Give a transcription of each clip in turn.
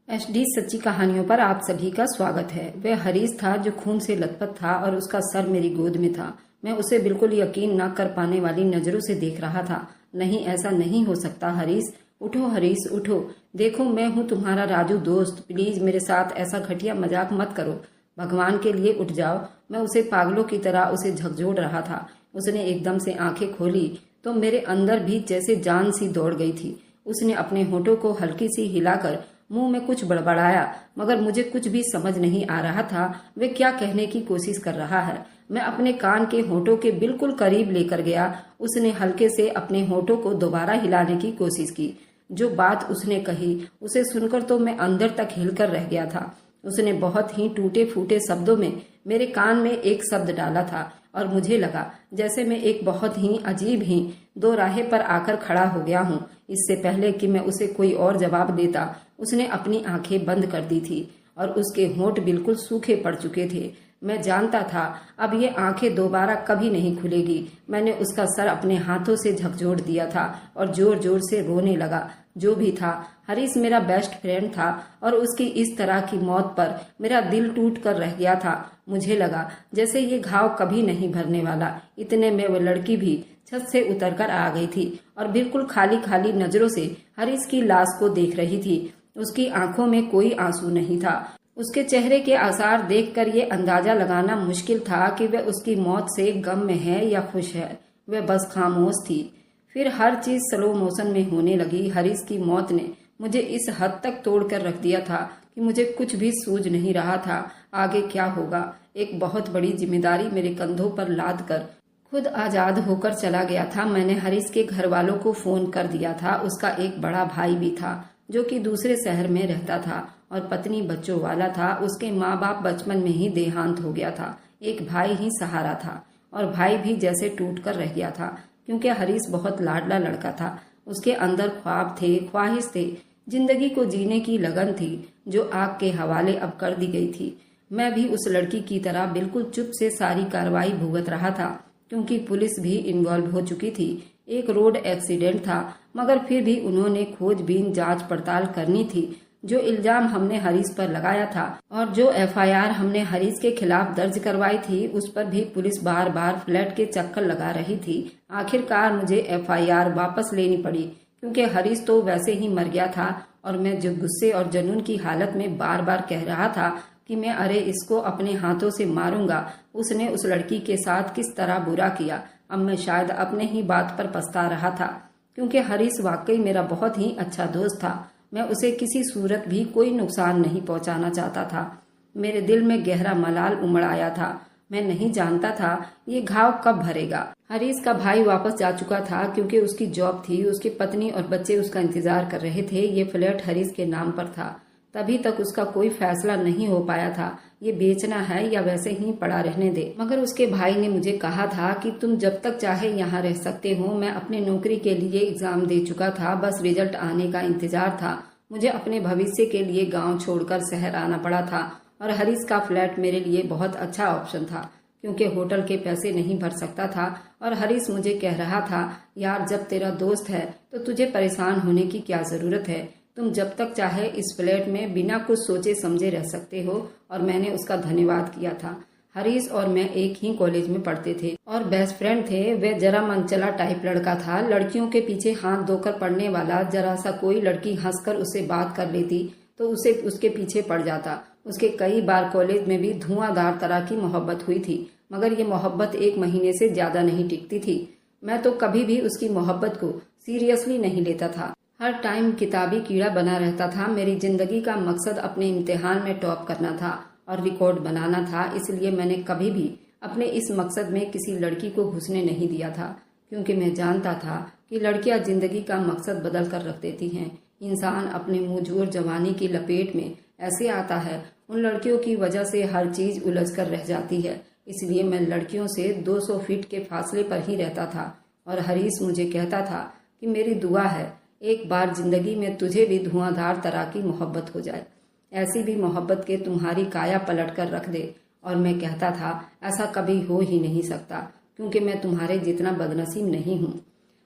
HD सच्ची कहानियों पर आप सभी का स्वागत है। वह हरीश था जो खून से लथपथ था और उसका सर मेरी गोद में था। मैं उसे बिल्कुल यकीन न कर पाने वाली नजरों से देख रहा था। नहीं, ऐसा नहीं हो सकता। हरीश उठो, हरीश उठो, देखो मैं हूँ तुम्हारा राजू दोस्त। प्लीज मेरे साथ ऐसा घटिया मजाक मत करो। भगवान के लिए उठ जाओ। मैं उसे पागलों की तरह उसे झकझोर रहा था। उसने एकदम से आंखें खोली तो मेरे अंदर भी जैसे जान सी दौड़ गई थी। उसने अपने होठों को हल्की सी हिलाकर मुंह में कुछ बड़बड़ाया, मगर मुझे कुछ भी समझ नहीं आ रहा था वे क्या कहने की कोशिश कर रहा है। मैं अपने कान के होठों के बिल्कुल करीब लेकर गया। उसने हल्के से अपने होठों को दोबारा हिलाने की कोशिश की। जो बात उसने कही उसे सुनकर तो मैं अंदर तक हिलकर रह गया था। उसने बहुत ही टूटे फूटे शब्दों में मेरे कान में एक शब्द डाला था और मुझे लगा जैसे मैं एक बहुत ही अजीब ही दो राहे पर आकर खड़ा हो गया हूँ। इससे पहले कि मैं उसे कोई और जवाब देता, उसने अपनी आंखें बंद कर दी थी और उसके होंठ बिल्कुल सूखे पड़ चुके थे। मैं जानता था अब ये आंखें दोबारा कभी नहीं खुलेगी। मैंने उसका सर अपने हाथों से झकझोर दिया था और जोर जोर से रोने लगा। जो भी था, हरीश मेरा बेस्ट फ्रेंड था और उसकी इस तरह की मौत पर मेरा दिल टूट कर रह गया था। मुझे लगा जैसे ये घाव कभी नहीं भरने वाला। इतने में वह लड़की भी छत से उतरकर आ गई थी और बिल्कुल खाली खाली नजरों से हरीश की लाश को देख रही थी। उसकी आंखों में कोई आंसू नहीं था। उसके चेहरे के आसार देखकर ये अंदाजा लगाना मुश्किल था कि वह उसकी मौत से गम में है या खुश है। वह बस खामोश थी। फिर हर चीज स्लो मोशन में होने लगी। हरीश की मौत ने मुझे इस हद तक तोड़कर रख दिया था कि मुझे कुछ भी सूझ नहीं रहा था आगे क्या होगा। एक बहुत बड़ी जिम्मेदारी मेरे कंधों पर लाद कर खुद आजाद होकर चला गया था। मैंने हरीश के घर वालों को फोन कर दिया था। उसका एक बड़ा भाई भी था जो कि दूसरे शहर में रहता था और पत्नी बच्चों वाला था। उसके माँ बाप बचपन में ही देहांत हो गया था। एक भाई ही सहारा था और भाई भी जैसे टूट कर रह गया था क्योंकि हरीश बहुत लाडला लड़का था। उसके अंदर ख्वाब थे, ख्वाहिश थे, जिंदगी को जीने की लगन थी जो आग के हवाले अब कर दी गई थी। मैं भी उस लड़की की तरह बिल्कुल चुप से सारी कार्रवाई भुगत रहा था क्योंकि पुलिस भी इन्वॉल्व हो चुकी थी। एक रोड एक्सीडेंट था मगर फिर भी उन्होंने खोजबीन जांच पड़ताल करनी थी। जो इल्जाम हमने हरीश पर लगाया था और जो एफआईआर हमने हरीश के खिलाफ दर्ज करवाई थी उस पर भी पुलिस बार बार फ्लैट के चक्कर लगा रही थी। आखिरकार मुझे एफआईआर वापस लेनी पड़ी क्योंकि हरीश तो वैसे ही मर गया था और मैं जो गुस्से और जुनून की हालत में बार बार कह रहा था कि मैं अरे इसको अपने हाथों से मारूंगा। उसने उस लड़की के साथ किस तरह बुरा किया। अब मैं शायद अपने ही बात पर पछता रहा था क्योंकि हरीश वाकई मेरा बहुत ही अच्छा दोस्त था। मैं उसे किसी सूरत भी कोई नुकसान नहीं पहुंचाना चाहता था। मेरे दिल में गहरा मलाल उमड़ आया था। मैं नहीं जानता था ये घाव कब भरेगा। हरीश का भाई वापस जा चुका था क्योंकि उसकी जॉब थी। उसकी पत्नी और बच्चे उसका इंतजार कर रहे थे। ये फ्लैट हरीश के नाम पर था। तभी तक उसका कोई फैसला नहीं हो पाया था ये बेचना है या वैसे ही पड़ा रहने दे। मगर उसके भाई ने मुझे कहा था कि तुम जब तक चाहे यहाँ रह सकते हो। मैं अपने नौकरी के लिए एग्जाम दे चुका था, बस रिजल्ट आने का इंतजार था। मुझे अपने भविष्य के लिए गांव छोड़कर शहर आना पड़ा था और हरीश का फ्लैट मेरे लिए बहुत अच्छा ऑप्शन था क्योंकि होटल के पैसे नहीं भर सकता था। और हरीश मुझे कह रहा था यार जब तेरा दोस्त है तो तुझे परेशान होने की क्या जरूरत है। तुम जब तक चाहे इस फ्लैट में बिना कुछ सोचे समझे रह सकते हो। और मैंने उसका धन्यवाद किया था। हरीश और मैं एक ही कॉलेज में पढ़ते थे और बेस्ट फ्रेंड थे। वह जरा मनचला टाइप लड़का था, लड़कियों के पीछे हाथ धोकर पड़ने वाला। जरा सा कोई लड़की हंसकर उससे बात कर लेती तो उसे उसके पीछे पड़ जाता। उसके कई बार कॉलेज में भी धुआंधार तरह की मोहब्बत हुई थी मगर ये मोहब्बत 1 महीने से ज्यादा नहीं टिकती थी। मैं तो कभी भी उसकी मोहब्बत को सीरियसली नहीं लेता था। हर टाइम किताबी कीड़ा बना रहता था। मेरी जिंदगी का मकसद अपने इम्तिहान में टॉप करना था और रिकॉर्ड बनाना था। इसलिए मैंने कभी भी अपने इस मकसद में किसी लड़की को घुसने नहीं दिया था क्योंकि मैं जानता था कि लड़कियां जिंदगी का मकसद बदल कर रख देती हैं। इंसान अपने मुंहजोर जवानी की लपेट में ऐसे आता है, उन लड़कियों की वजह से हर चीज उलझ कर रह जाती है। इसलिए मैं लड़कियों से 200 फीट के फासले पर ही रहता था। और हरीश मुझे कहता था कि मेरी दुआ है एक बार जिंदगी में तुझे भी धुआंधार तरह की मोहब्बत हो जाए, ऐसी भी मोहब्बत के तुम्हारी काया पलट कर रख दे। और मैं कहता था ऐसा कभी हो ही नहीं सकता क्योंकि मैं तुम्हारे जितना बदनसीब नहीं हूँ।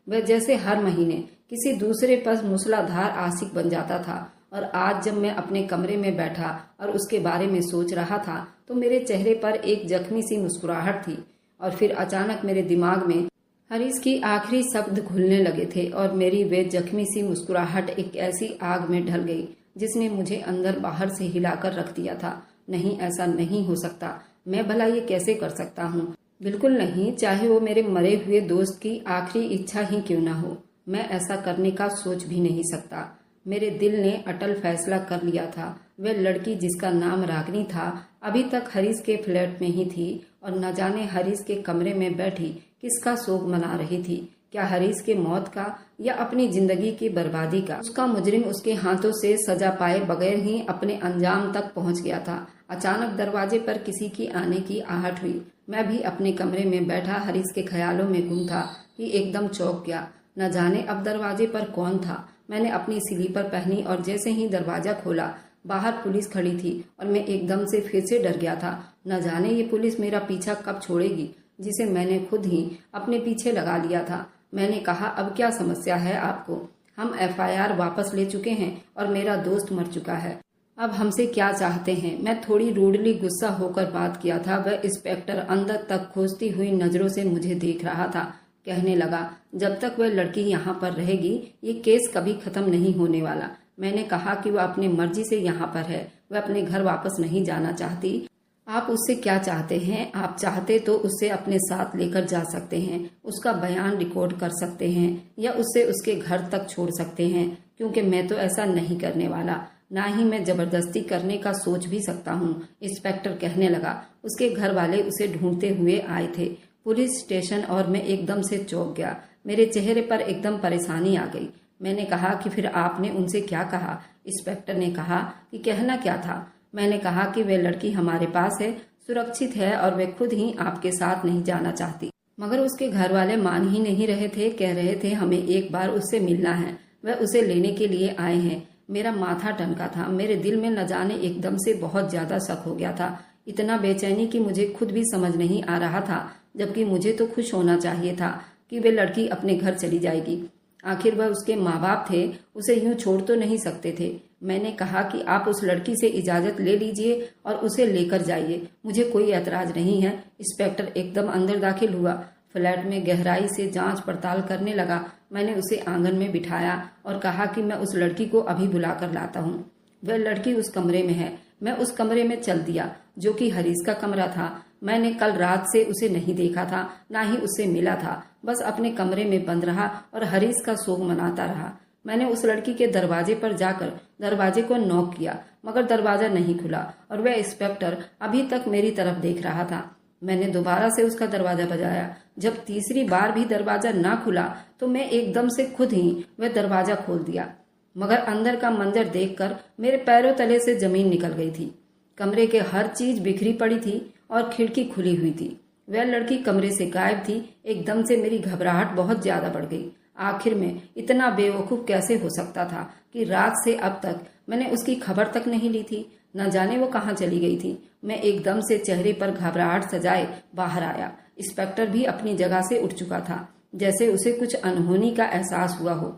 वह जैसे हर महीने किसी दूसरे पर मूसलाधार आशिक बन जाता था और आज जब मैं अपने कमरे में बैठा और उसके बारे में सोच रहा था तो मेरे चेहरे पर एक जख्मी सी मुस्कुराहट थी। और फिर अचानक मेरे दिमाग में हरीश की आखिरी शब्द घुलने लगे थे और मेरी वे जख्मी सी मुस्कुराहट एक ऐसी आग में ढल गई जिसने मुझे अंदर बाहर से हिलाकर रख दिया था। नहीं, ऐसा नहीं हो सकता। मैं भला ये कैसे कर सकता हूँ? बिल्कुल नहीं, चाहे वो मेरे मरे हुए दोस्त की आखिरी इच्छा ही क्यों ना हो। मैं ऐसा करने का सोच भी नहीं सकता। मेरे दिल ने अटल फैसला कर लिया था। वह लड़की जिसका नाम रागिनी था अभी तक हरीश के फ्लैट में ही थी और न जाने हरीश के कमरे में बैठी किसका शोक मना रही थी। क्या हरीश के मौत का या अपनी जिंदगी की बर्बादी का? उसका मुजरिम उसके हाथों से सजा पाए बगैर ही अपने अंजाम तक पहुंच गया था। अचानक दरवाजे पर किसी की आने की आहट हुई। मैं भी अपने कमरे में बैठा हरीश के ख्यालों में गुम था कि एकदम चौंक गया। न जाने अब दरवाजे पर कौन था। मैंने अपनी स्लीपर पहनी और जैसे ही दरवाजा खोला बाहर पुलिस खड़ी थी और मैं एकदम से फिर से डर गया था। न जाने ये पुलिस मेरा पीछा कब छोड़ेगी, जिसे मैंने खुद ही अपने पीछे लगा लिया था। मैंने कहा, अब क्या समस्या है आपको? हम एफआईआर वापस ले चुके हैं और मेरा दोस्त मर चुका है। अब हमसे क्या चाहते हैं? मैं थोड़ी रूडली गुस्सा होकर बात किया था। वह इंस्पेक्टर अंदर तक खोजती हुई नजरों से मुझे देख रहा था। कहने लगा, जब तक वह लड़की यहाँ पर रहेगी ये केस कभी खत्म नहीं होने वाला। मैंने कहा कि वह अपनी मर्जी से यहाँ पर है, वह अपने घर वापस नहीं जाना चाहती। आप उससे क्या चाहते हैं? आप चाहते तो उससे अपने साथ लेकर जा सकते हैं, उसका बयान रिकॉर्ड कर सकते हैं या उससे उसके घर तक छोड़ सकते हैं, क्योंकि मैं तो ऐसा नहीं करने वाला। ना ही मैं जबरदस्ती करने का सोच भी सकता हूँ। इंस्पेक्टर कहने लगा। उसके घर वाले उसे ढूंढते हुए आए थे पुलिस स्टेशन और मैं एकदम से चौंक गया। मेरे चेहरे पर एकदम परेशानी आ गई। मैंने कहा कि फिर आपने उनसे क्या कहा? इंस्पेक्टर ने कहा कि कहना क्या था? मैंने कहा कि वे लड़की हमारे पास है, सुरक्षित है और वे खुद ही आपके साथ नहीं जाना चाहती। मगर उसके घर वाले मान ही नहीं रहे थे। कह रहे थे हमें एक बार उससे मिलना है, वह उसे लेने के लिए आए हैं। मेरा माथा टनका था। मेरे दिल में न जाने एकदम से बहुत ज्यादा शक हो गया था। इतना बेचैनी कि मुझे खुद भी समझ नहीं आ रहा था, जबकि मुझे तो खुश होना चाहिए था कि वे लड़की अपने घर चली जाएगी। आखिर वह उसके माँ बाप थे, उसे यूं छोड़ तो नहीं सकते थे। मैंने कहा कि आप उस लड़की से इजाजत ले लीजिए और उसे लेकर जाइए, मुझे कोई ऐतराज नहीं है। इंस्पेक्टर एकदम अंदर दाखिल हुआ। फ्लैट में गहराई से जांच पड़ताल करने लगा। मैंने उसे आंगन में बिठाया और कहा कि मैं उस लड़की को अभी बुलाकर लाता हूँ। वह लड़की उस कमरे में है। मैं उस कमरे में चल दिया जो कि हरीश का कमरा था। मैंने कल रात से उसे नहीं देखा था, ना ही उससे मिला था। बस अपने कमरे में बंद रहा और हरीश का शोक मनाता रहा। मैंने उस लड़की के दरवाजे पर जाकर दरवाजे को नॉक किया, मगर दरवाजा नहीं खुला और वह इंस्पेक्टर अभी तक मेरी तरफ देख रहा था। मैंने दोबारा से उसका दरवाजा बजाया। जब तीसरी बार भी दरवाजा ना खुला तो मैं एकदम से खुद ही वह दरवाजा खोल दिया, मगर अंदर का मंजर देखकर मेरे पैरों तले से जमीन निकल गई थी। कमरे के हर चीज बिखरी पड़ी थी और खिड़की खुली हुई थी। वह लड़की कमरे से गायब थी। एकदम से मेरी घबराहट बहुत ज्यादा बढ़ गई। आखिर में इतना बेवकूफ कैसे हो सकता था कि रात से अब तक मैंने उसकी खबर तक नहीं ली थी। न जाने वो कहाँ चली गई थी। मैं एकदम से चेहरे पर घबराहट सजाए बाहर आया। इंस्पेक्टर भी अपनी जगह से उठ चुका था, जैसे उसे कुछ अनहोनी का एहसास हुआ हो।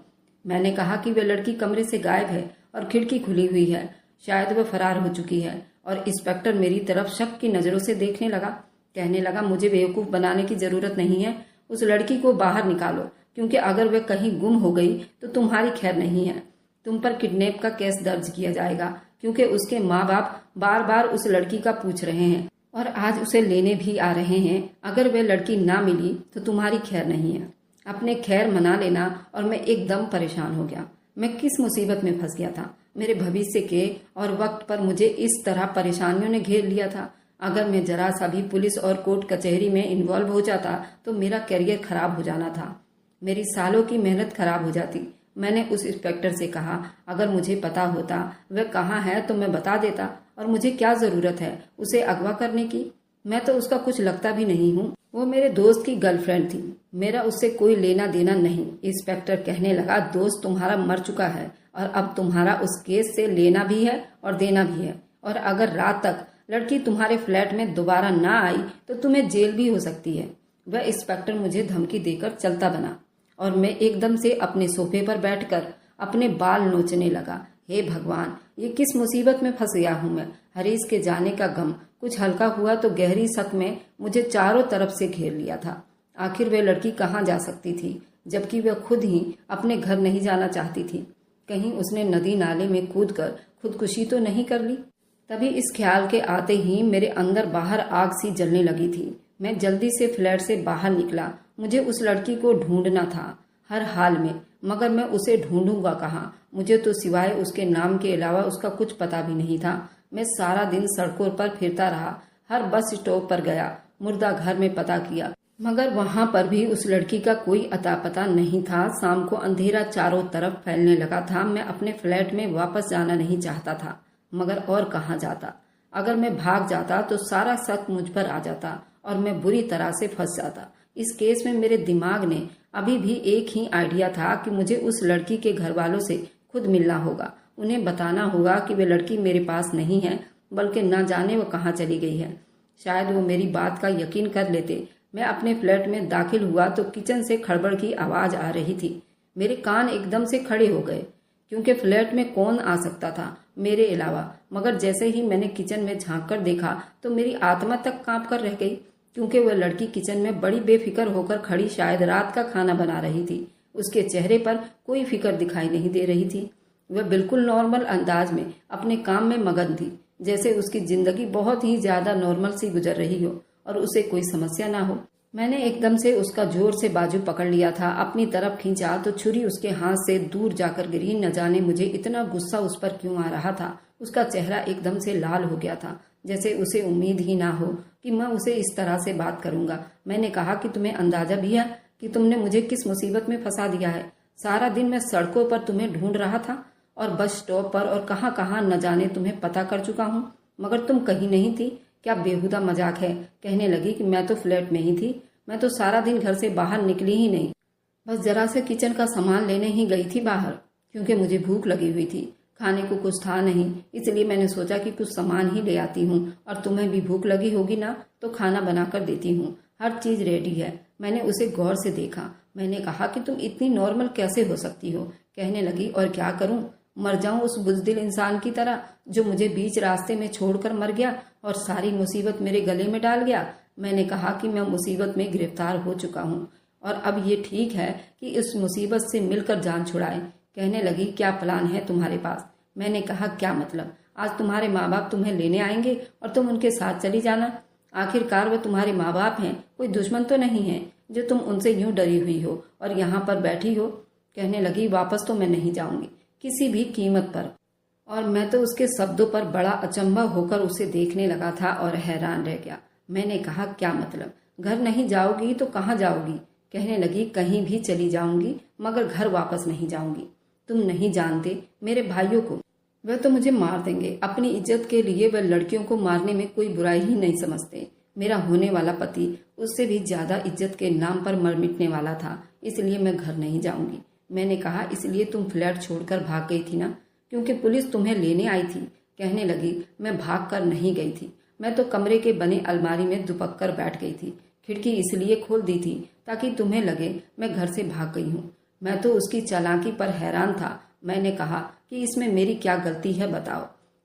मैंने कहा कि वह लड़की कमरे से गायब है और खिड़की खुली हुई है, शायद वह फरार हो चुकी है। और इंस्पेक्टर मेरी तरफ शक की नजरों से देखने लगा। कहने लगा, मुझे बेवकूफ बनाने की जरूरत नहीं है। उस लड़की को बाहर निकालो, क्योंकि अगर वह कहीं गुम हो गई तो तुम्हारी खैर नहीं है। तुम पर किडनैप का केस दर्ज किया जाएगा, क्योंकि उसके माँ बाप बार बार उस लड़की का पूछ रहे हैं और आज उसे लेने भी आ रहे हैं। अगर वह लड़की ना मिली तो तुम्हारी खैर नहीं है। अपने खैर मना लेना। और मैं एकदम परेशान हो गया। मैं किस मुसीबत में फंस गया था? मेरे भविष्य के और वक्त पर मुझे इस तरह परेशानियों ने घेर लिया था। अगर मैं जरा सा भी पुलिस और कोर्ट कचहरी में इन्वॉल्व हो जाता तो मेरा करियर खराब हो जाना था, मेरी सालों की मेहनत खराब हो जाती। मैंने उस इंस्पेक्टर से कहा, अगर मुझे पता होता वह कहाँ है तो मैं बता देता, और मुझे क्या जरूरत है उसे अगवा करने की? मैं तो उसका कुछ लगता भी नहीं हूँ। वो मेरे दोस्त की गर्लफ्रेंड थी, मेरा उससे कोई लेना देना नहीं। इंस्पेक्टर कहने लगा, दोस्त तुम्हारा मर चुका है और अब तुम्हारा उस केस से लेना भी है और देना भी है। और अगर रात तक लड़की तुम्हारे फ्लैट में दोबारा ना आई तो तुम्हें जेल भी हो सकती है। वह इंस्पेक्टर मुझे धमकी देकर चलता बना और मैं एकदम से अपने सोफे पर बैठकर अपने बाल नोचने लगा। हे भगवान, ये किस मुसीबत में फंस गया हूं मैं। हरीश के जाने का गम कुछ हल्का हुआ तो गहरी शक में मुझे चारों तरफ से घेर लिया था। आखिर वह लड़की कहाँ जा सकती थी, जबकि वह खुद ही अपने घर नहीं जाना चाहती थी। कहीं उसने नदी नाले में कूदकर खुदकुशी तो नहीं कर ली। तभी इस ख्याल के आते ही मेरे अंदर बाहर आग सी जलने लगी थी। मैं जल्दी से फ्लैट से बाहर निकला। मुझे उस लड़की को ढूंढना था हर हाल में, मगर मैं उसे ढूंढूंगा कहाँ? मुझे तो सिवाय उसके नाम के अलावा उसका कुछ पता भी नहीं था। मैं सारा दिन सड़कों पर फिरता रहा, हर बस स्टॉप पर गया, मुर्दा घर में पता किया, मगर वहां पर भी उस लड़की का कोई अता पता नहीं था। शाम को अंधेरा चारों तरफ फैलने लगा था। मैं अपने फ्लैट में वापस जाना नहीं चाहता था, मगर और कहाँ जाता। अगर मैं भाग जाता तो सारा शक मुझ पर आ जाता और मैं बुरी तरह से फंस जाता। इस केस में मेरे दिमाग ने अभी भी एक ही आइडिया था कि मुझे उस लड़की के घर वालों से खुद मिलना होगा। उन्हें बताना होगा कि वे लड़की मेरे पास नहीं है, बल्कि न जाने वो कहाँ चली गई है। शायद वो मेरी बात का यकीन कर लेते। मैं अपने फ्लैट में दाखिल हुआ तो किचन से खड़बड़ की आवाज आ रही थी। मेरे कान एकदम से खड़े हो गए, क्योंकि फ्लैट में कौन आ सकता था मेरे अलावा। मगर जैसे ही मैंने किचन में झांक कर देखा तो मेरी आत्मा तक कांप कर रह गई, क्योंकि वह लड़की किचन में बड़ी बेफिक्र होकर खड़ी शायद रात का खाना बना रही थी। उसके चेहरे पर कोई फिक्र दिखाई नहीं दे रही थी। वह बिल्कुल नॉर्मल अंदाज में अपने काम में मगन थी, जैसे उसकी जिंदगी बहुत ही ज्यादा नॉर्मल सी गुजर रही हो और उसे कोई समस्या ना हो। मैंने एकदम से उसका जोर से बाजू पकड़ लिया था, अपनी तरफ खींचा तो छुरी उसके हाथ से दूर जाकर गिरी। न जाने मुझे इतना गुस्सा उस पर क्यों आ रहा था। उसका चेहरा एकदम से लाल हो गया था, जैसे उसे उम्मीद ही ना हो कि मैं उसे इस तरह से बात करूंगा। मैंने कहा कि तुम्हें अंदाजा भी है कि तुमने मुझे किस मुसीबत में फंसा दिया है। सारा दिन मैं सड़कों पर तुम्हें ढूंढ रहा था और बस स्टॉप पर और कहाँ कहाँ न जाने तुम्हें पता कर चुका हूँ, मगर तुम कहीं नहीं थी। क्या बेहुदा मजाक है? कहने लगी कि मैं तो फ्लैट में ही थी, मैं तो सारा दिन घर से बाहर निकली ही नहीं, बस जरा से किचन का सामान लेने ही गई थी बाहर, क्योंकि मुझे भूख लगी हुई थी। खाने को कुछ था नहीं, इसलिए मैंने सोचा कि कुछ सामान ही ले आती हूँ, और तुम्हें भी भूख लगी होगी ना, तो खाना बना कर देती हूँ, हर चीज रेडी है। मैंने उसे गौर से देखा। मैंने कहा कि तुम इतनी नॉर्मल कैसे हो सकती हो? कहने लगी, और क्या करूं, मर जाऊं उस बुज़दिल इंसान की तरह जो मुझे बीच रास्ते में छोड़कर मर गया और सारी मुसीबत मेरे गले में डाल गया। मैंने कहा कि मैं मुसीबत में गिरफ्तार हो चुका हूँ और अब ये ठीक है कि इस मुसीबत से मिलकर जान छुड़ाएं। कहने लगी, क्या प्लान है तुम्हारे पास? मैंने कहा, क्या मतलब? आज तुम्हारे माँ बाप तुम्हें लेने आएंगे और तुम उनके साथ चली जाना। आखिरकार वो तुम्हारे माँ बाप हैं, कोई दुश्मन तो नहीं है जो तुम उनसे यूं डरी हुई हो और यहाँ पर बैठी हो। कहने लगी, वापस तो मैं नहीं जाऊंगी किसी भी कीमत पर। और मैं तो उसके शब्दों पर बड़ा अचंभा होकर उसे देखने लगा था और हैरान रह गया। मैंने कहा, क्या मतलब? घर नहीं जाओगी तो कहाँ जाओगी? कहने लगी, कहीं भी चली जाऊंगी, मगर घर वापस नहीं जाऊंगी। तुम नहीं जानते मेरे भाइयों को, वह तो मुझे मार देंगे। अपनी इज्जत के लिए वह लड़कियों को मारने में कोई बुराई ही नहीं समझते। मेरा होने वाला पति उससे भी ज्यादा इज्जत के नाम पर मर मिटने वाला था, इसलिए मैं घर नहीं जाऊंगी। मैंने कहा, इसलिए तुम फ्लैट छोड़कर भाग गई थी ना, क्योंकि पुलिस तुम्हें लेने आई थी। कहने लगी, मैं भाग कर नहीं गई थी, मैं तो कमरे के बने अलमारी में दुपक कर बैठ गई थी। खिड़की इसलिए खोल दी थी ताकि तुम्हें लगे मैं घर से भाग गई हूँ। मैं तो उसकी चालाकी पर हैरान था। मैंने कहा कि इसमें मेरी क्या गलती है, बताओ।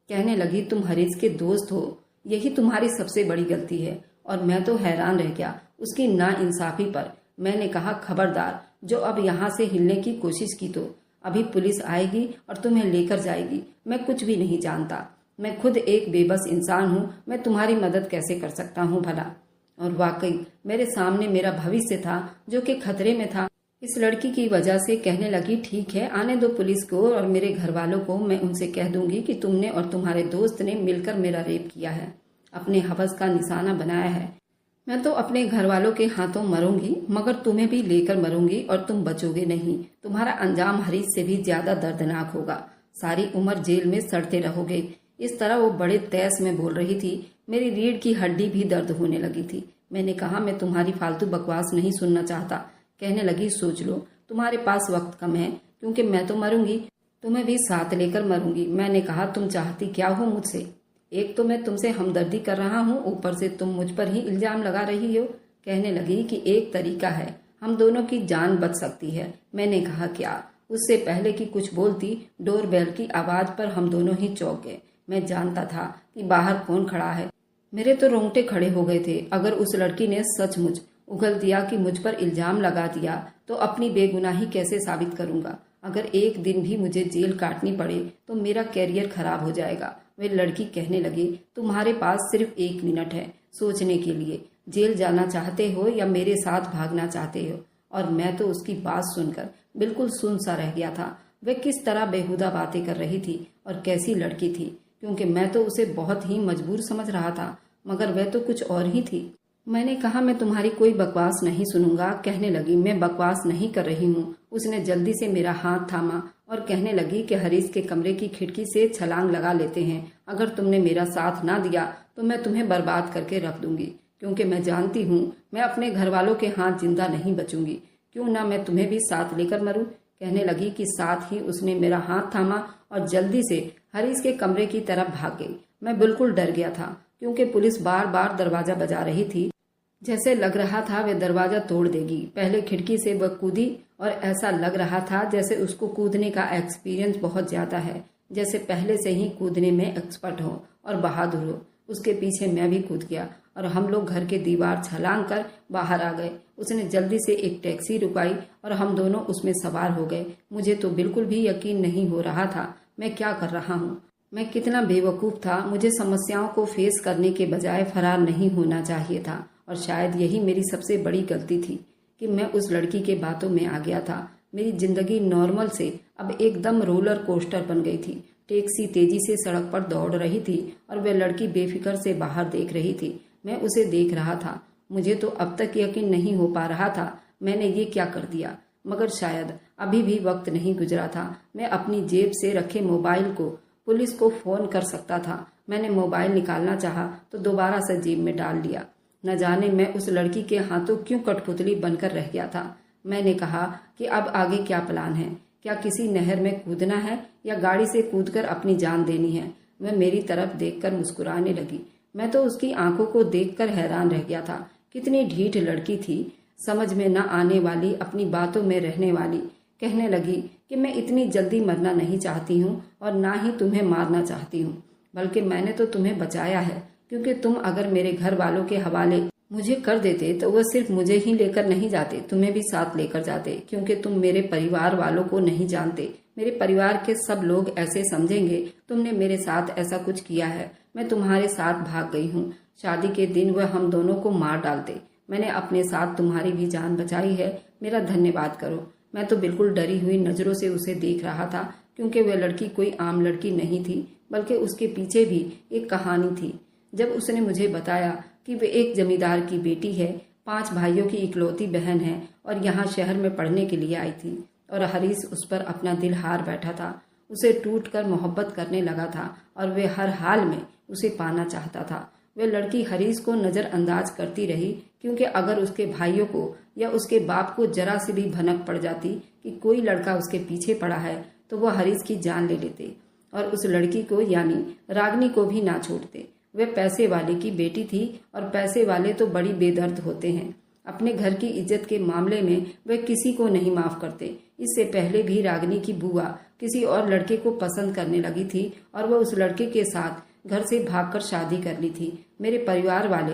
कहने लगी, तुम हरीश के दोस्त हो, यही तुम्हारी सबसे बड़ी गलती है। और मैं तो हैरान रह गया उसकी नाइंसाफी पर। मैंने कहा, खबरदार, जो अब यहाँ से हिलने की कोशिश की तो अभी पुलिस आएगी और तुम्हें लेकर जाएगी। मैं कुछ भी नहीं जानता, मैं खुद एक बेबस इंसान हूँ, मैं तुम्हारी मदद कैसे कर सकता हूँ भला? और वाकई मेरे सामने मेरा भविष्य था जो कि खतरे में था इस लड़की की वजह से। कहने लगी, ठीक है, आने दो पुलिस को और मेरे घर वालों को। मैं उनसे कह दूंगी कि तुमने और तुम्हारे दोस्त ने मिलकर मेरा रेप किया है, अपने हवस का निशाना बनाया है। मैं तो अपने घर वालों के हाथों मरूंगी, मगर तुम्हें भी लेकर मरूंगी और तुम बचोगे नहीं। तुम्हारा अंजाम हरीश से भी ज्यादा दर्दनाक होगा, सारी उम्र जेल में सड़ते रहोगे। इस तरह वो बड़े तैस में बोल रही थी। मेरी रीढ़ की हड्डी भी दर्द होने लगी थी। मैंने कहा, मैं तुम्हारी फालतू बकवास नहीं सुनना चाहता। कहने लगी, सोच लो, तुम्हारे पास वक्त कम है, क्योंकि मैं तो मरूंगी, तुम्हें भी साथ लेकर मरूंगी। मैंने कहा, तुम चाहती क्या हो मुझसे? एक तो मैं तुमसे हमदर्दी कर रहा हूँ, ऊपर से तुम मुझ पर ही इल्जाम लगा रही हो। कहने लगी कि एक तरीका है, हम दोनों की जान बच सकती है। मैंने कहा, क्या? उससे पहले कि कुछ बोलती, डोरबेल की आवाज पर हम दोनों ही चौंक गए। मैं जानता था कि बाहर कौन खड़ा है। मेरे तो रोंगटे खड़े हो गए थे। अगर उस लड़की ने सचमुच उगल दिया कि मुझ पर इल्जाम लगा दिया तो अपनी बेगुनाही कैसे साबित करूंगा। अगर एक दिन भी मुझे जेल काटनी पड़े तो मेरा कैरियर खराब हो जाएगा। वे लड़की कहने लगी, तुम्हारे पास सिर्फ 1 मिनट है सोचने के लिए। जेल जाना चाहते हो या मेरे साथ भागना चाहते हो? और मैं तो उसकी बात सुनकर बिल्कुल सुन सा रह गया था। वह किस तरह बेहुदा बातें कर रही थी और कैसी लड़की थी, क्योंकि मैं तो उसे बहुत ही मजबूर समझ रहा था, मगर वह तो कुछ और ही थी। मैंने कहा, मैं तुम्हारी कोई बकवास नहीं सुनूंगा। कहने लगी, मैं बकवास नहीं कर रही हूँ। उसने जल्दी से मेरा हाथ थामा और कहने लगी कि हरीश के कमरे की खिड़की से छलांग लगा लेते हैं। अगर तुमने मेरा साथ ना दिया तो मैं तुम्हें बर्बाद करके रख दूंगी, क्योंकि मैं जानती हूँ मैं अपने घर वालों के हाथ जिंदा नहीं बचूंगी। क्यों ना मैं तुम्हें भी साथ लेकर मरूं। कहने लगी कि साथ ही उसने मेरा हाथ थामा और जल्दी से हरीश के कमरे की तरफ भाग गई। मैं बिल्कुल डर गया था, क्योंकि पुलिस बार बार दरवाजा बजा रही थी। जैसे लग रहा था वह दरवाजा तोड़ देगी। पहले खिड़की से वह कूदी और ऐसा लग रहा था जैसे उसको कूदने का एक्सपीरियंस बहुत ज्यादा है, जैसे पहले से ही कूदने में एक्सपर्ट हो और बहादुर हो। उसके पीछे मैं भी कूद गया और हम लोग घर के दीवार छलांग कर बाहर आ गए। उसने जल्दी से एक टैक्सी रुकाई और हम दोनों उसमें सवार हो गए। मुझे तो बिल्कुल भी यकीन नहीं हो रहा था मैं क्या कर रहा हूँ। मैं कितना बेवकूफ था। मुझे समस्याओं को फेस करने के बजाय फरार नहीं होना चाहिए था, और शायद यही मेरी सबसे बड़ी गलती थी कि मैं उस लड़की के बातों में आ गया था। मेरी जिंदगी नॉर्मल से अब एकदम रोलर कोस्टर बन गई थी। टैक्सी तेजी से सड़क पर दौड़ रही थी और वह लड़की बेफिक्र से बाहर देख रही थी। मैं उसे देख रहा था। मुझे तो अब तक यकीन नहीं हो पा रहा था मैंने ये क्या कर दिया, मगर शायद अभी भी वक्त नहीं गुजरा था। मैं अपनी जेब से रखे मोबाइल को पुलिस को फोन कर सकता था। मैंने मोबाइल निकालना चाहा तो दोबारा से जेब में डाल लिया। न जाने मैं उस लड़की के हाथों क्यों कठपुतली बनकर रह गया था। मैंने कहा कि अब आगे क्या प्लान है? क्या किसी नहर में कूदना है या गाड़ी से कूदकर अपनी जान देनी है? वह मेरी तरफ देखकर मुस्कुराने लगी। मैं तो उसकी आंखों को देखकर हैरान रह गया था। कितनी ढीठ लड़की थी, समझ में न आने वाली, अपनी बातों में रहने वाली। कहने लगी कि मैं इतनी जल्दी मरना नहीं चाहती हूँ और ना ही तुम्हें मारना चाहती हूँ, बल्कि मैंने तो तुम्हें बचाया है, क्योंकि तुम अगर मेरे घर वालों के हवाले मुझे कर देते तो वह सिर्फ मुझे ही लेकर नहीं जाते, तुम्हें भी साथ लेकर जाते, क्योंकि तुम मेरे परिवार वालों को नहीं जानते। मेरे परिवार के सब लोग ऐसे समझेंगे तुमने मेरे साथ ऐसा कुछ किया है। मैं तुम्हारे साथ भाग गई हूँ। शादी के दिन वह हम दोनों को मार डालते। मैंने अपने साथ तुम्हारी भी जान बचाई है, मेरा धन्यवाद करो। मैं तो बिल्कुल डरी हुई नजरों से उसे देख रहा था, क्योंकि वह लड़की कोई आम लड़की नहीं थी, बल्कि उसके पीछे भी एक कहानी थी। जब उसने मुझे बताया कि वे एक जमींदार की बेटी है, 5 भाइयों की इकलौती बहन है और यहाँ शहर में पढ़ने के लिए आई थी, और हरीश उस पर अपना दिल हार बैठा था, उसे टूटकर मोहब्बत करने लगा था और वे हर हाल में उसे पाना चाहता था। वह लड़की हरीश को नजरअंदाज करती रही, क्योंकि अगर उसके भाइयों को या उसके बाप को जरा सी भी भनक पड़ जाती कि कोई लड़का उसके पीछे पड़ा है तो वह हरीश की जान ले लेते और उस लड़की को यानी रागनी को भी ना छोड़ते। वह पैसे वाले की बेटी थी और पैसे वाले तो बड़ी बेदर्द होते हैं। अपने घर की इज्जत के मामले में वह किसी को नहीं माफ करते। इससे पहले भी रागनी की बुआ किसी और लड़के को पसंद करने लगी थी और वह उस लड़के के साथ घर से भागकर शादी कर ली थी। मेरे परिवार वाले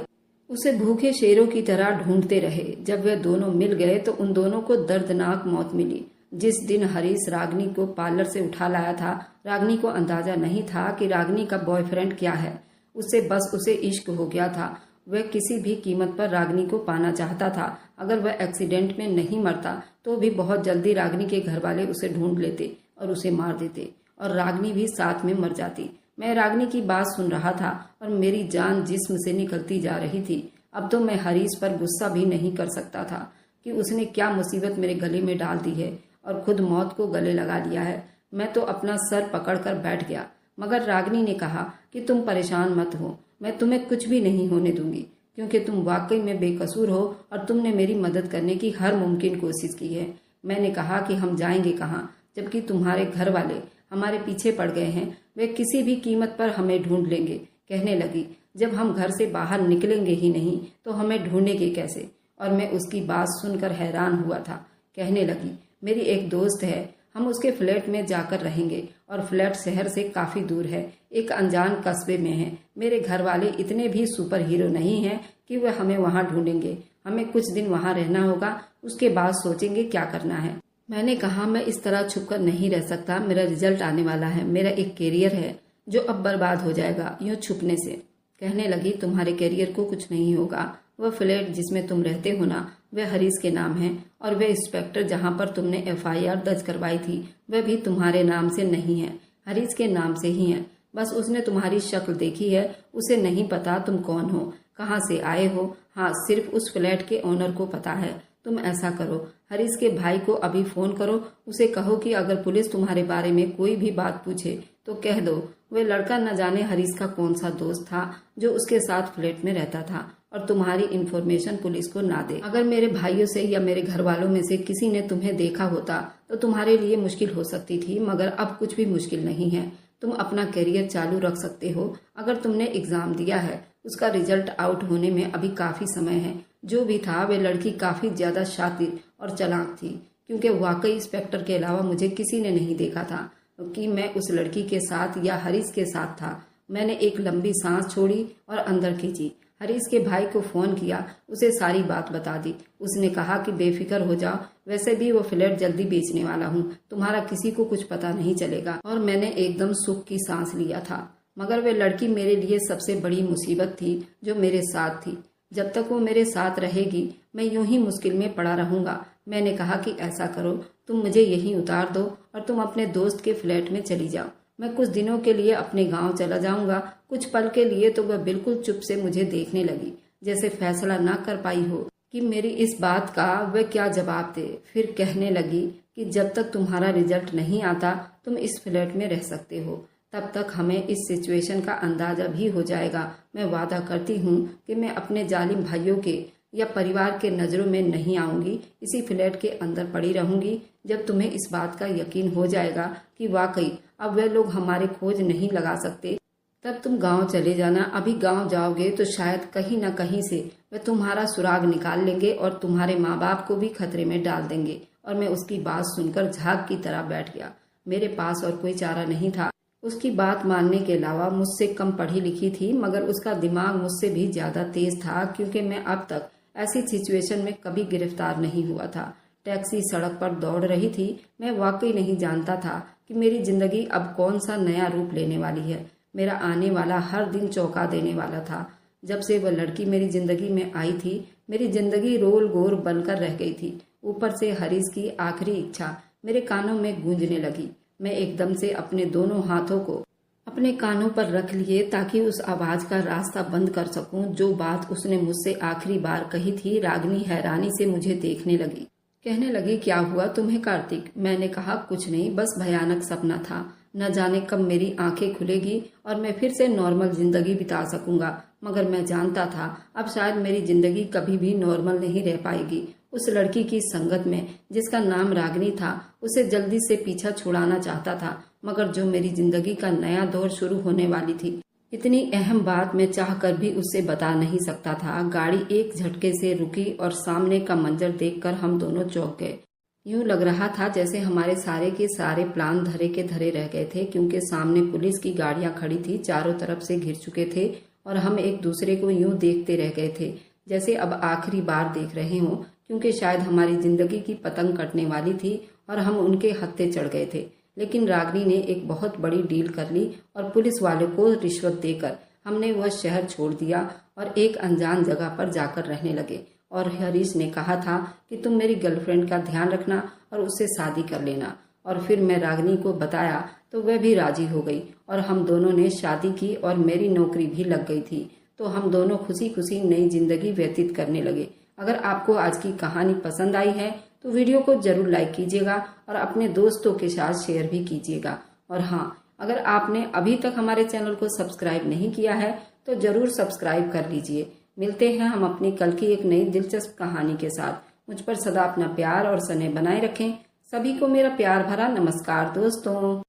उसे भूखे शेरों की तरह ढूंढते रहे। जब वे दोनों मिल गए तो उन दोनों को दर्दनाक मौत मिली। जिस दिन हरीश रागनी को पार्लर से उठा लाया था, रागनी को अंदाजा नहीं था कि रागनी का बॉयफ्रेंड क्या है। उससे बस उसे इश्क हो गया था। वह किसी भी कीमत पर रागनी को पाना चाहता था। अगर वह एक्सीडेंट में नहीं मरता तो भी बहुत जल्दी रागनी के घर वाले उसे ढूंढ लेते और उसे मार देते और रागनी भी साथ में मर जाती। मैं रागनी की बात सुन रहा था और मेरी जान जिस्म से निकलती जा रही थी। अब तो मैं हरीश पर गुस्सा भी नहीं कर सकता था कि उसने क्या मुसीबत मेरे गले में डाल दी है और खुद मौत को गले लगा लिया है। मैं तो अपना सर पकड़कर बैठ गया, मगर रागनी ने कहा कि तुम परेशान मत हो, मैं तुम्हें कुछ भी नहीं होने दूंगी, क्योंकि तुम वाकई में बेकसूर हो और तुमने मेरी मदद करने की हर मुमकिन कोशिश की है। मैंने कहा कि हम जाएंगे कहाँ, जबकि तुम्हारे घर वाले हमारे पीछे पड़ गए हैं। वे किसी भी कीमत पर हमें ढूंढ लेंगे। कहने लगी, जब हम घर से बाहर निकलेंगे ही नहीं तो हमें ढूंढेंगे कैसे? और मैं उसकी बात सुनकर हैरान हुआ था। कहने लगी, मेरी एक दोस्त है, हम उसके फ्लैट में जाकर रहेंगे और फ्लैट शहर से काफी दूर है, एक अनजान कस्बे में है। मेरे घर वाले इतने भी सुपर हीरो नहीं हैं कि वे हमें वहाँ ढूंढेंगे। हमें कुछ दिन वहाँ रहना होगा, उसके बाद सोचेंगे क्या करना है। मैंने कहा मैं इस तरह छुपकर नहीं रह सकता, मेरा रिजल्ट आने वाला है, मेरा एक कैरियर है जो अब बर्बाद हो जाएगा यूं छुपने से। कहने लगी तुम्हारे कैरियर को कुछ नहीं होगा, वह फ्लैट जिसमें तुम रहते हो ना, वह हरीश के नाम है और वह इंस्पेक्टर जहां पर तुमने FIR दर्ज करवाई थी वह भी तुम्हारे नाम से नहीं है, हरीश के नाम से ही है। बस उसने तुम्हारी शक्ल देखी है, उसे नहीं पता तुम कौन हो, कहाँ से आए हो। हाँ, सिर्फ उस फ्लैट के ओनर को पता है। तुम ऐसा करो, हरीश के भाई को अभी फोन करो, उसे कहो कि अगर पुलिस तुम्हारे बारे में कोई भी बात पूछे तो कह दो वह लड़का न जाने हरीश का कौन सा दोस्त था जो उसके साथ फ्लैट में रहता था और तुम्हारी इन्फॉर्मेशन पुलिस को ना दे। अगर मेरे भाइयों से या मेरे घर वालों में से किसी ने तुम्हें देखा होता तो तुम्हारे लिए मुश्किल हो सकती थी, मगर अब कुछ भी मुश्किल नहीं है। तुम अपना करियर चालू रख सकते हो। अगर तुमने एग्जाम दिया है, उसका रिजल्ट आउट होने में अभी काफी समय है। जो भी था वे लड़की काफी ज्यादा शातिर और चालाक थी, क्योंकि वाकई इंस्पेक्टर के अलावा मुझे किसी ने नहीं देखा था कि मैं उस लड़की के साथ या हरीश के साथ था। मैंने एक लंबी सांस छोड़ी और अंदर खींची। हरीश के भाई को फोन किया, उसे सारी बात बता दी। उसने कहा कि बेफिक्र हो जाओ, वैसे भी वो फ्लैट जल्दी बेचने वाला हूँ, तुम्हारा किसी को कुछ पता नहीं चलेगा। और मैंने एकदम सुख की सांस लिया था। मगर वे लड़की मेरे लिए सबसे बड़ी मुसीबत थी जो मेरे साथ थी। जब तक वो मेरे साथ रहेगी मैं यूं ही मुश्किल में पड़ा रहूंगा। मैंने कहा कि ऐसा करो, तुम मुझे यहीं उतार दो और तुम अपने दोस्त के फ्लैट में चली जाओ। मैं कुछ दिनों के लिए अपने गांव चला जाऊंगा। कुछ पल के लिए तो वह बिल्कुल चुप से मुझे देखने लगी, जैसे फैसला ना कर पाई हो कि मेरी इस बात का वह क्या जवाब दे। फिर कहने लगी कि जब तक तुम्हारा रिजल्ट नहीं आता तुम इस फ्लैट में रह सकते हो, तब तक हमें इस सिचुएशन का अंदाजा भी हो जाएगा। मैं वादा करती हूँ कि मैं अपने जालिम भाइयों के या परिवार के नजरों में नहीं आऊंगी, इसी फ्लैट के अंदर पड़ी रहूंगी। जब तुम्हें इस बात का यकीन हो जाएगा कि वाकई अब वे लोग हमारे खोज नहीं लगा सकते, तब तुम गांव चले जाना। अभी गांव जाओगे तो शायद कहीं न कहीं से वे तुम्हारा सुराग निकाल लेंगे और तुम्हारे माँ बाप को भी खतरे में डाल देंगे। और मैं उसकी बात सुनकर झाग की तरह बैठ गया। मेरे पास और कोई चारा नहीं था। उसकी बात मानने के अलावा मुझसे कम पढ़ी लिखी थी, मगर उसका दिमाग मुझसे भी ज्यादा तेज था, क्योंकि मैं अब तक ऐसी सिचुएशन में कभी गिरफ्तार नहीं हुआ था। टैक्सी सड़क पर दौड़ रही थी। मैं वाकई नहीं जानता था कि मेरी जिंदगी अब कौन सा नया रूप लेने वाली है। मेरा आने वाला हर दिन चौंका देने वाला था। जब से वह लड़की मेरी जिंदगी में आई थी, मेरी जिंदगी रोल गोल बनकर रह गई थी। ऊपर से हरीश की आखिरी इच्छा मेरे कानों में गूंजने लगी। मैं एकदम से अपने दोनों हाथों को अपने कानों पर रख लिए ताकि उस आवाज का रास्ता बंद कर सकूं। जो बात उसने मुझसे आखिरी बार कही थी। रागिनी हैरानी से मुझे देखने लगी। कहने लगी, क्या हुआ तुम्हें कार्तिक? मैंने कहा, कुछ नहीं, बस भयानक सपना था। न जाने कब मेरी आंखें खुलेगी और मैं फिर से नॉर्मल जिंदगी बिता सकूंगा। मगर मैं जानता था अब शायद मेरी जिंदगी कभी भी नॉर्मल नहीं रह पाएगी। उस लड़की की संगत में जिसका नाम रागिनी था, उसे जल्दी से पीछा छुड़ाना चाहता था, मगर जो मेरी जिंदगी का नया दौर शुरू होने वाली थी, इतनी अहम बात मैं चाहकर भी उससे बता नहीं सकता था। गाड़ी एक झटके से रुकी और सामने का मंजर देखकर हम दोनों चौंक गए। यूं लग रहा था जैसे हमारे सारे के सारे प्लान धरे के धरे रह गए थे, क्योंकि सामने पुलिस की गाड़ियां खड़ी थी, चारों तरफ से घिर चुके थे और हम एक दूसरे को यूं देखते रह गए थे जैसे अब आखिरी बार देख रहे हों, क्योंकि शायद हमारी जिंदगी की पतंग कटने वाली थी और हम उनके हत्थे चढ़ गए थे। लेकिन रागिनी ने एक बहुत बड़ी डील कर ली और पुलिस वालों को रिश्वत देकर हमने वह शहर छोड़ दिया और एक अनजान जगह पर जाकर रहने लगे। और हरीश ने कहा था कि तुम मेरी गर्लफ्रेंड का ध्यान रखना और उससे शादी कर लेना। और फिर मैं रागिनी को बताया तो वह भी राजी हो गई और हम दोनों ने शादी की और मेरी नौकरी भी लग गई थी। तो हम दोनों खुशी खुशी नई जिंदगी व्यतीत करने लगे। अगर आपको आज की कहानी पसंद आई है तो वीडियो को जरूर लाइक कीजिएगा और अपने दोस्तों के साथ शेयर भी कीजिएगा। और हाँ, अगर आपने अभी तक हमारे चैनल को सब्सक्राइब नहीं किया है तो जरूर सब्सक्राइब कर लीजिए। मिलते हैं हम अपनी कल की एक नई दिलचस्प कहानी के साथ। मुझ पर सदा अपना प्यार और स्नेह बनाए रखें। सभी को मेरा प्यार भरा नमस्कार दोस्तों।